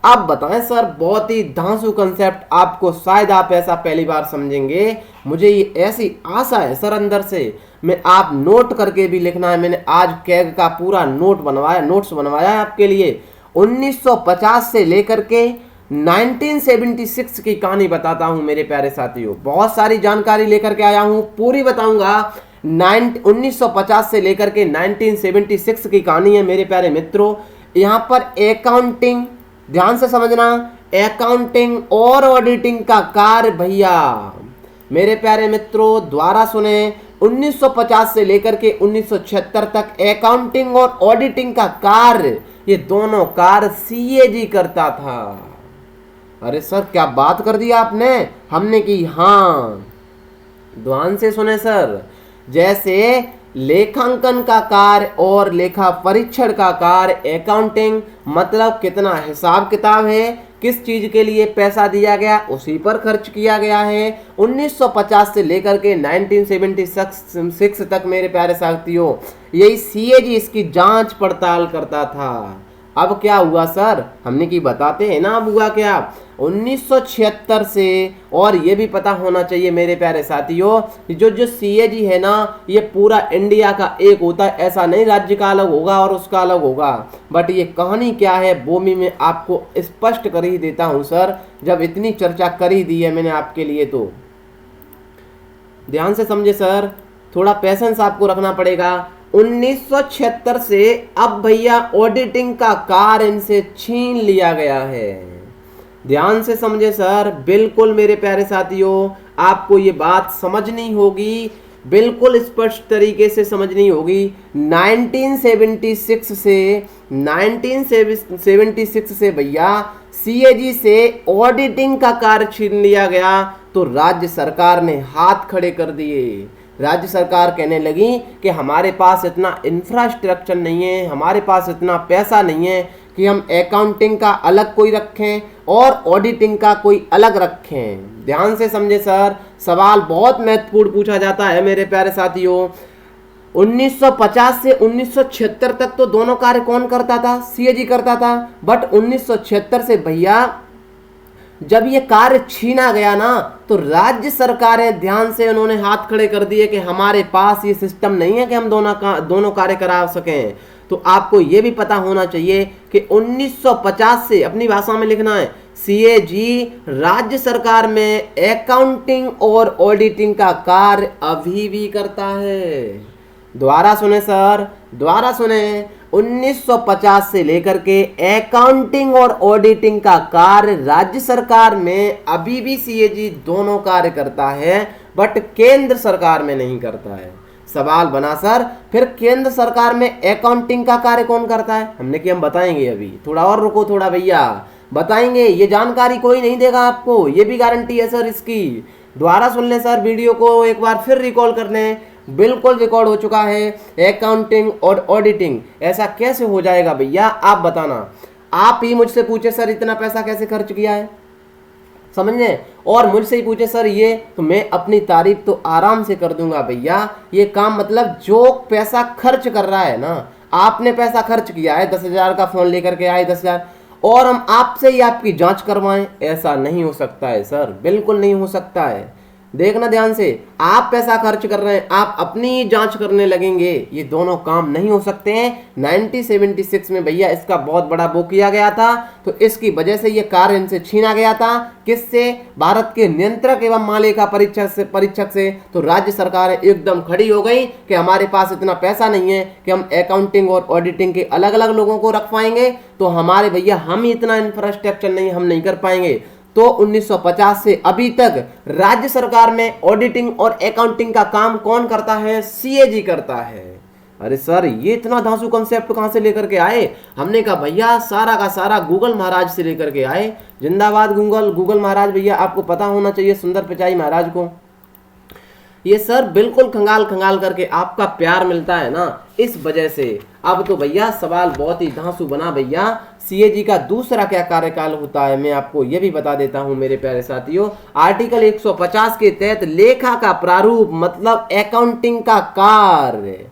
अब बताएं सर, बहुत ही धांसू कंसेप्ट, आपको शायद आप ऐसा पहली बार समझेंगे, मुझे ये ऐसी आशा है सर अंदर से। मैं आप नोट करके भी लिखना है। मैंने आज कैग का पूरा नोट्स बनवाया है आपके लिए। 1950 से लेकर के 1976 की कहानी बताता हूं मेरे प्यारे साथियों। बहुत सारी जानकारी लेकर के आया हूं, पूरी बताऊंगा। 1950 से लेकर के 1976 की कहानी है मेरे प्यारे मित्रों। यहां पर अकाउंटिंग, ध्यान से समझना, अकाउंटिंग और ऑडिटिंग का कार्य भैया मेरे प्यारे मित्रों द्वारा सुने 1950 से लेकर के 1976 तक अकाउंटिंग और ऑडिटिंग का कार्य, ये दोनों कार्य सीएजी करता था। अरे सर क्या बात कर दी आपने, हमने की हाँ, ध्यान से सुने सर। जैसे लेखांकन का कार्य और लेखा परीक्षण का कार्य, अकाउंटिंग मतलब कितना हिसाब किताब है, किस चीज के लिए पैसा दिया गया उसी पर खर्च किया गया है। 1950 से लेकर के 1976 तक मेरे प्यारे साथियों यही सीएजी इसकी जांच पड़ताल करता था। अब क्या हुआ सर, हमने की बताते हैं ना अब हुआ क्या। 1976 से, और ये भी पता होना चाहिए मेरे प्यारे साथियों, जो सीएजी है ना ये पूरा इंडिया का एक होता है, ऐसा नहीं राज्य का अलग होगा और उसका अलग होगा। बट ये कहानी क्या है वो भी मैं आपको स्पष्ट कर ही देता हूँ सर, जब इतनी चर्चा कर ही दी है मैंने आपके लिए तो ध्यान से समझे सर, थोड़ा पेशेंस आपको रखना पड़ेगा। 1976 से अब भैया ऑडिटिंग का कार्य इनसे छीन लिया गया है। ध्यान से समझे सर, बिल्कुल मेरे प्यारे साथियों आपको ये बात समझनी होगी, बिल्कुल स्पष्ट तरीके से समझनी होगी। 1976 से भैया सीएजी से ऑडिटिंग का कार्य छीन लिया गया तो राज्य सरकार ने हाथ खड़े कर दिए। राज्य सरकार कहने लगी कि हमारे पास इतना इंफ्रास्ट्रक्चर नहीं है, हमारे पास इतना पैसा नहीं है कि हम अकाउंटिंग का अलग कोई रखें और ऑडिटिंग का कोई अलग रखें। ध्यान से समझे सर, सवाल बहुत महत्वपूर्ण पूछा जाता है मेरे प्यारे साथियों। 1950 से 1976 तक तो दोनों कार्य कौन करता था, सीएजी करता था। बट 1976 से भैया जब ये कार्य छीना गया ना तो राज्य सरकारें ध्यान से उन्होंने हाथ खड़े कर दिए कि हमारे पास ये सिस्टम नहीं है कि हम दोनों कार्य करा सकें। तो आपको ये भी पता होना चाहिए कि 1950 से, अपनी भाषा में लिखना है, सीएजी राज्य सरकार में अकाउंटिंग और ऑडिटिंग का कार्य अभी भी करता है। दोबारा सुने सर, दोबारा सुने, 1950 से लेकर के अकाउंटिंग और ऑडिटिंग का कार्य राज्य सरकार में अभी भी सीएजी दोनों कार्य करता है, बट केंद्र सरकार में नहीं करता है। सवाल बना सर, फिर केंद्र सरकार में अकाउंटिंग का कार्य कौन करता है? हमने कि हम बताएंगे, अभी थोड़ा और रुको, थोड़ा भैया बताएंगे, ये जानकारी कोई नहीं देगा आपको, ये भी गारंटी है सर इसकी। दोबारा सुन लें सर, वीडियो को एक बार फिर रिकॉल कर लें, बिल्कुल रिकॉर्ड हो चुका है। अकाउंटिंग और ऑडिटिंग ऐसा कैसे हो जाएगा भैया, आप बताना। आप ही मुझसे पूछे सर इतना पैसा कैसे खर्च किया है, समझे, और मुझसे ही पूछे सर ये, तो मैं अपनी तारीफ तो आराम से कर दूंगा भैया। ये काम मतलब जो पैसा खर्च कर रहा है ना, आपने पैसा खर्च किया है, 10,000 का फोन लेकर के आए 10,000, और हम आपसे ही आपकी जांच करवाएं, ऐसा नहीं हो सकता है सर, बिल्कुल नहीं हो सकता है। देखना ध्यान से, आप पैसा खर्च कर रहे हैं, आप अपनी जांच करने लगेंगे, ये दोनों काम नहीं हो सकते हैं। 1976 में भैया इसका बहुत बड़ा वो किया गया था, तो इसकी वजह से ये कार्य इनसे छीना गया था। किससे? भारत के नियंत्रक एवं महालेखा परीक्षक से। तो राज्य सरकार एकदम खड़ी हो गई कि हमारे पास इतना पैसा नहीं है कि हम अकाउंटिंग और ऑडिटिंग के अलग अलग लोगों को रख पाएंगे, तो हमारे भैया हम इतना इंफ्रास्ट्रक्चर नहीं, हम नहीं कर पाएंगे। तो 1950 से अभी तक राज्य सरकार में ऑडिटिंग और अकाउंटिंग का काम कौन करता है? सीएजी करता है। अरे सर ये इतना धांसू कॉन्सेप्ट कहां से लेकर के आए? हमने कहा भैया सारा का सारा गूगल महाराज से लेकर के आए। जिंदाबाद गूगल महाराज, भैया आपको पता होना चाहिए सुंदर पिचाई महाराज को। ये सर बिल्कुल खंगाल खंगाल करके आपका प्यार मिलता है ना, इस वजह से। अब तो भैया सवाल बहुत ही धांसू बना भैया। सीएजी का दूसरा क्या कार्यकाल होता है मैं आपको ये भी बता देता हूं मेरे प्यारे साथियों। आर्टिकल 150 के तहत लेखा का प्रारूप मतलब अकाउंटिंग का कार्य,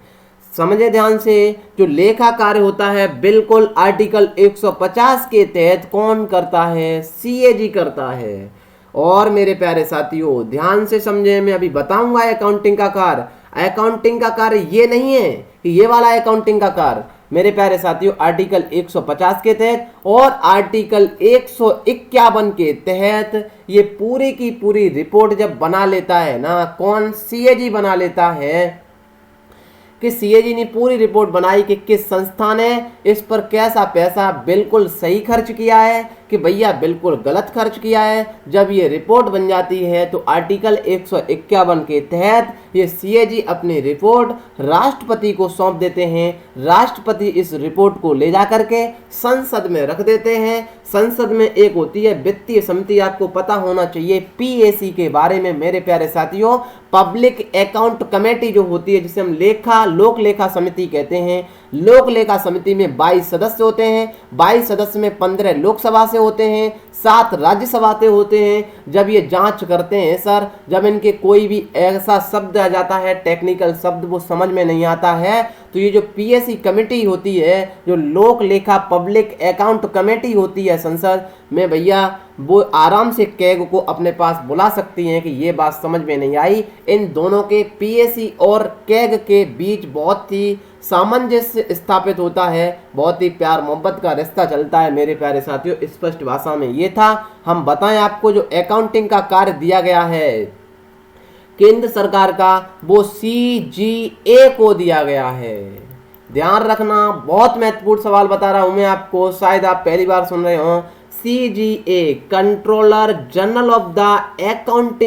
समझे ध्यान से, जो लेखा कार्य होता है बिल्कुल आर्टिकल 150 के तहत कौन करता है? सीएजी करता है। और मेरे प्यारे साथियों ध्यान से समझे, मैं अभी बताऊंगा अकाउंटिंग का कार्य। अकाउंटिंग का कार्य ये नहीं है कि ये वाला अकाउंटिंग का कार्य, मेरे प्यारे साथियों आर्टिकल 150 के तहत और आर्टिकल 151 के तहत ये पूरी की पूरी रिपोर्ट जब बना लेता है ना, कौन? सीएजी बना लेता है। कि सीएजी ने पूरी रिपोर्ट बनाई कि किस संस्था ने इस पर कैसा पैसा बिल्कुल सही खर्च किया है, कि भैया बिल्कुल गलत खर्च किया है। जब ये रिपोर्ट बन जाती है तो आर्टिकल 151 के तहत ये सीएजी अपनी रिपोर्ट राष्ट्रपति को सौंप देते हैं। राष्ट्रपति इस रिपोर्ट को ले जा करके संसद में रख देते हैं। संसद में एक होती है वित्तीय समिति, आपको पता होना चाहिए पीएसी के बारे में मेरे प्यारे साथियों। पब्लिक अकाउंट कमेटी जो होती है, जिसे हम लोक लेखा समिति कहते हैं। लोक लेखा समिति में 22 सदस्य होते हैं। 22 सदस्य में 15 लोकसभा से होते हैं, 7 राज्यसभा से होते हैं। जब ये जांच करते हैं सर, जब इनके कोई भी ऐसा शब्द आ जाता है, टेक्निकल शब्द वो समझ में नहीं आता है, तो ये जो पीएसी कमेटी होती है, जो लोक लेखा पब्लिक अकाउंट कमेटी होती है संसद में, भैया वो आराम से कैग को अपने पास बुला सकती हैं कि ये बात समझ में नहीं आई। इन दोनों के पीएसी और कैग के बीच बहुत ही सामंजस्य स्थापित होता है, बहुत ही प्यार मोहब्बत का रिश्ता चलता है मेरे प्यारे साथियों। स्पष्ट भाषा में ये था। हम बताएं आपको जो अकाउंटिंग का कार्य दिया गया है केंद्र सरकार का, वो सीजीए को दिया गया है। ध्यान रखना, बहुत महत्वपूर्ण सवाल बता रहा हूं मैं आपको, शायद आप पहली बार सुन रहे हो। CGA controller general of the account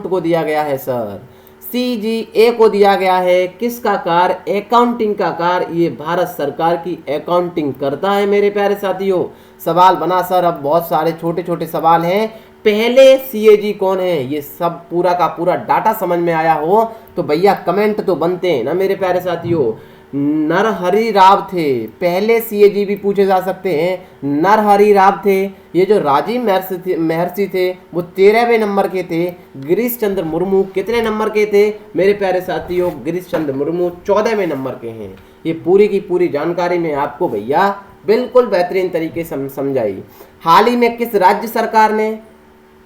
को दिया गया है सर। सीजीए को दिया गया है किसका कार्य? अकाउंटिंग का कार्य। ये भारत सरकार की अकाउंटिंग करता है मेरे प्यारे साथियों। सवाल बना सर, अब बहुत सारे छोटे छोटे सवाल हैं। पहले सीएजी कौन है, ये सब पूरा का पूरा डाटा समझ में आया हो तो भैया कमेंट तो बनते हैं ना मेरे प्यारे साथियों। नरहरि राव थे, पहले सीएजी भी पूछे जा सकते हैं। नरहरि राव थे। ये जो राजीव महर्षि थे वो 13वें नंबर के थे। गिरीश चंद्र मुर्मू कितने नंबर के थे मेरे प्यारे साथियों? गिरीश चंद्र मुर्मू 14वें नंबर के हैं। ये पूरी की पूरी जानकारी में आपको भैया बिल्कुल बेहतरीन तरीके से समझाई। हाल ही में किस राज्य सरकार ने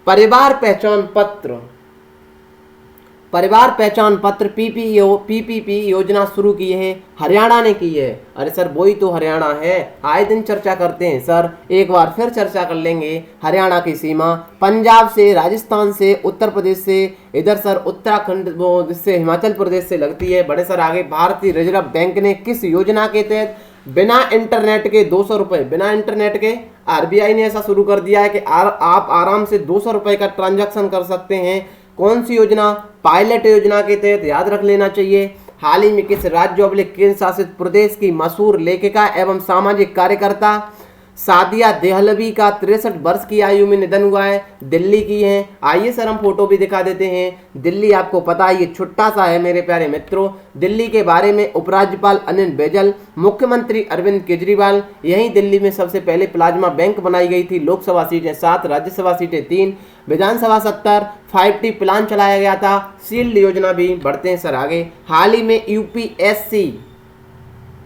परिवार पहचान पत्र पीपीपी योजना शुरू की है? हरियाणा ने की है। अरे सर वही तो हरियाणा है, आए दिन चर्चा करते हैं सर, एक बार फिर चर्चा कर लेंगे। हरियाणा की सीमा पंजाब से, राजस्थान से, उत्तर प्रदेश से, इधर सर उत्तराखंड वो जिससे हिमाचल प्रदेश से लगती है। बड़े सर आगे, भारतीय रिजर्व बैंक ने किस योजना के तहत बिना इंटरनेट के 200 रुपए, बिना इंटरनेट के आरबीआई ने ऐसा शुरू कर दिया है कि आप आराम से 200 रुपए का ट्रांजैक्शन कर सकते हैं। कौन सी योजना? पायलट योजना के तहत, याद रख लेना चाहिए। हाल ही में किस राज्य केंद्र शासित प्रदेश की मशहूर लेखिका एवं सामाजिक कार्यकर्ता सादिया देहलवी का 63 वर्ष की आयु में निधन हुआ है? दिल्ली की है। आइए सर हम फोटो भी दिखा देते हैं। दिल्ली आपको पता है ये छोटा सा है मेरे प्यारे मित्रों। दिल्ली के बारे में उपराज्यपाल अनिल बैजल, मुख्यमंत्री अरविंद केजरीवाल। यहीं दिल्ली में सबसे पहले प्लाज्मा बैंक बनाई गई थी। लोकसभा सीटें 7, राज्यसभा सीटें 3, विधानसभा 70। 5T प्लान चलाया गया था। शील्ड योजना भी। बढ़ते हैं सर आगे। हाल ही में यूपीएससी,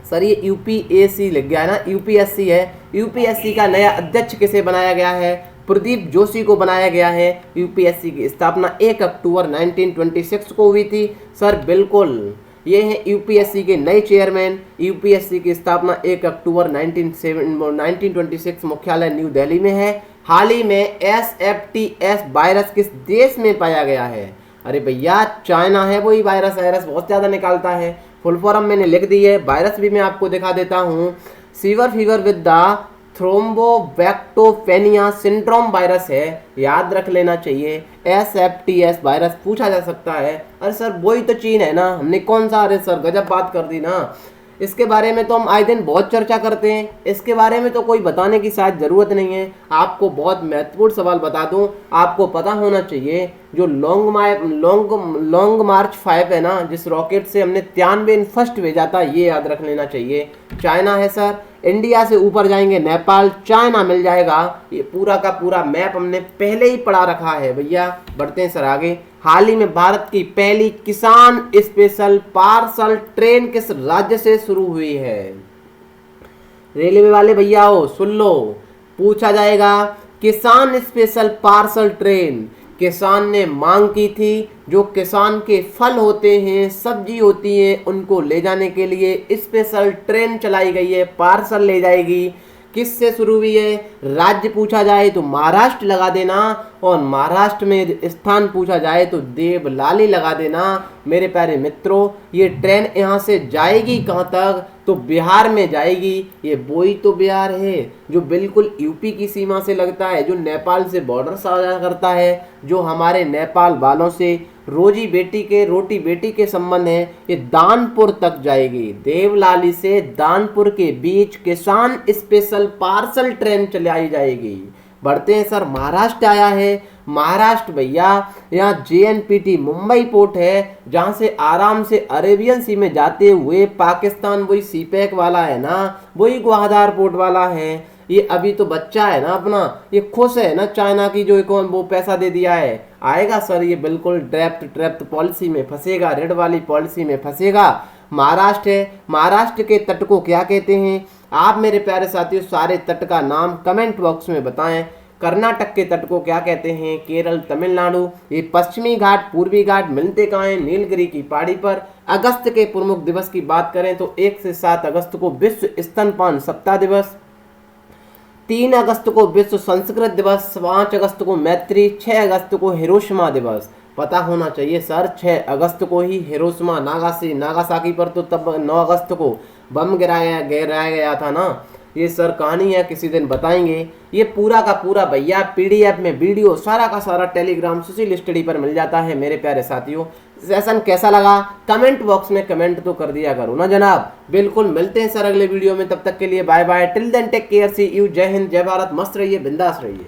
सर ये यूपीएससी लग गया है ना, यूपीएससी है। यूपीएससी का नया अध्यक्ष किसे बनाया गया है? प्रदीप जोशी को बनाया गया है। यूपीएससी की स्थापना 1 अक्टूबर 1926 को हुई थी। सर बिल्कुल ये है यूपीएससी के नए चेयरमैन। यूपीएससी की स्थापना 1 अक्टूबर 1926, मुख्यालय न्यू दिल्ली में है। हाल ही में SFTS वायरस किस देश में पाया गया है? अरे भैया चाइना है वही वायरस बहुत ज़्यादा निकालता है। फुल फॉर्म मैंने लिख दी है, वायरस भी मैं आपको दिखा देता हूँ। Fever with the thrombocytopenia syndrome virus है, याद रख लेना चाहिए। SFTS वायरस पूछा जा सकता है। अरे सर वही तो चीन है ना, हमने कौन सा, अरे सर गजब बात कर दी ना। इसके बारे में तो हम आए दिन बहुत चर्चा करते हैं, इसके बारे में तो कोई बताने की शायद ज़रूरत नहीं है। आपको बहुत महत्वपूर्ण सवाल बता दूं, आपको पता होना चाहिए जो लॉन्ग मार्च 5 है ना, जिस रॉकेट से हमने 93 फर्स्ट भेजा था, ये याद रख लेना चाहिए। चाइना है सर। इंडिया से ऊपर जाएंगे नेपाल, चाइना मिल जाएगा। ये पूरा का पूरा मैप हमने पहले ही पढ़ा रखा है भैया। बढ़ते हैं सर आगे। हाल ही में भारत की पहली किसान स्पेशल पार्सल ट्रेन किस राज्य से शुरू हुई है? रेलवे वाले भैया हो सुन लो, पूछा जाएगा किसान स्पेशल पार्सल ट्रेन किसान ने मांग की थी। जो किसान के फल होते हैं, सब्जी होती है, उनको ले जाने के लिए स्पेशल ट्रेन चलाई गई है, पार्सल ले जाएगी। किससे शुरू हुई है? राज्य पूछा जाए तो महाराष्ट्र लगा देना। और महाराष्ट्र में यदि स्थान पूछा जाए तो देवलाली लगा देना मेरे प्यारे मित्रों। ये ट्रेन यहाँ से जाएगी कहाँ तक, तो बिहार में जाएगी। ये वही तो बिहार है जो बिल्कुल यूपी की सीमा से लगता है, जो नेपाल से बॉर्डर साझा करता है, जो हमारे नेपाल वालों से रोजी बेटी के संबंध है। ये दानपुर तक जाएगी। देवलाली से दानपुर के बीच किसान स्पेशल पार्सल ट्रेन चलाई जाएगी। बढ़ते हैं सर, महाराष्ट्र आया है। महाराष्ट्र भैया यहाँ JNPT मुंबई पोर्ट है, जहाँ से आराम से अरेबियन सी में जाते हुए पाकिस्तान वही सीपैक वाला है ना, वही ग्वादर पोर्ट वाला है। ये अभी तो बच्चा है ना अपना, ये खुश है ना चाइना की जो वो पैसा दे दिया है। आएगा सर ये बिल्कुल ड्रैफ्ट पॉलिसी में फंसेगा, रेड वाली पॉलिसी में फंसेगा। महाराष्ट्र है, महाराष्ट्र के तट को क्या कहते हैं आप मेरे प्यारे साथियों? सारे तट का नाम कमेंट बॉक्स में बताएं। कर्नाटक के तट को क्या कहते हैं? केरल, तमिलनाडु। ये पश्चिमी घाट पूर्वी घाट मिलते कहाँ हैं? नीलगिरी की पहाड़ी पर। अगस्त के प्रमुख दिवस की बात करें तो 1 से 7 अगस्त को विश्व स्तनपान सप्ताह दिवस, 3 अगस्त को विश्व संस्कृत दिवस, 5 अगस्त को मैत्री, 6 अगस्त को हिरोशिमा दिवस। पता होना चाहिए सर, 6 अगस्त को ही हिरोशिमा नागासाकी पर तो तब 9 अगस्त को बम गिराया गया था ना। ये सर कहानी है, किसी दिन बताएंगे। ये पूरा का पूरा भैया PDF में वीडियो सारा का सारा टेलीग्राम सुशील स्टडी पर मिल जाता है मेरे प्यारे साथियों। सेशन कैसा लगा कमेंट बॉक्स में कमेंट तो कर दिया करो ना जनाब। बिल्कुल मिलते हैं सर अगले वीडियो में, तब तक के लिए bye bye, till then take care, see you, जय हिंद, जय भारत, मस्त रहिए, बिंदास रहिए।